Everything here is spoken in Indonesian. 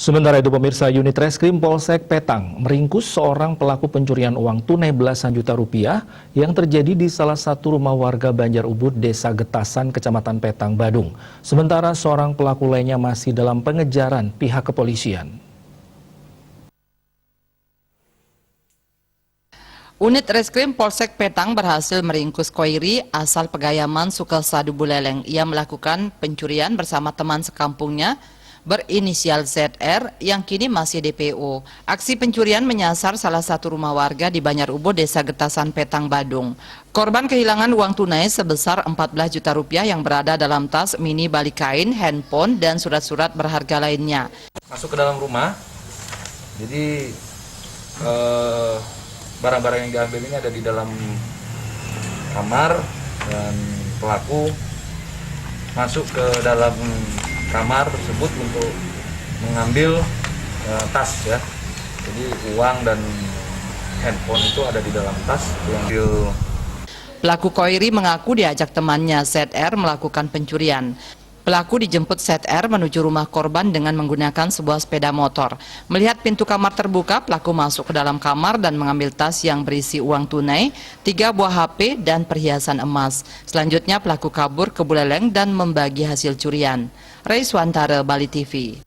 Sementara itu pemirsa, unit Reskrim Polsek Petang meringkus seorang pelaku pencurian uang tunai belasan juta rupiah yang terjadi di salah satu rumah warga Banjar Ubud, Desa Getasan, Kecamatan Petang, Badung. Sementara seorang pelaku lainnya masih dalam pengejaran pihak kepolisian. Unit Reskrim Polsek Petang berhasil meringkus Koiri asal Pegayaman, Sukesadu, Buleleng. Ia melakukan pencurian bersama teman sekampungnya berinisial ZR yang kini masih DPO. Aksi pencurian menyasar salah satu rumah warga di Banjar Ubud, Desa Getasan, Petang, Badung. Korban kehilangan uang tunai sebesar 14 juta rupiah yang berada dalam tas mini balik kain, handphone, dan surat-surat berharga lainnya. Masuk ke dalam rumah, jadi barang-barang yang diambil ini ada di dalam kamar, dan pelaku masuk ke dalam kamar tersebut untuk mengambil tas ya. Jadi uang dan handphone itu ada di dalam tas. Pelaku Koiri mengaku diajak temannya ZR melakukan pencurian. Pelaku dijemput ZR menuju rumah korban dengan menggunakan sebuah sepeda motor. Melihat pintu kamar terbuka, pelaku masuk ke dalam kamar dan mengambil tas yang berisi uang tunai, 3 buah HP, dan perhiasan emas. Selanjutnya pelaku kabur ke Buleleng dan membagi hasil curian. Ray Swantara, Bali TV.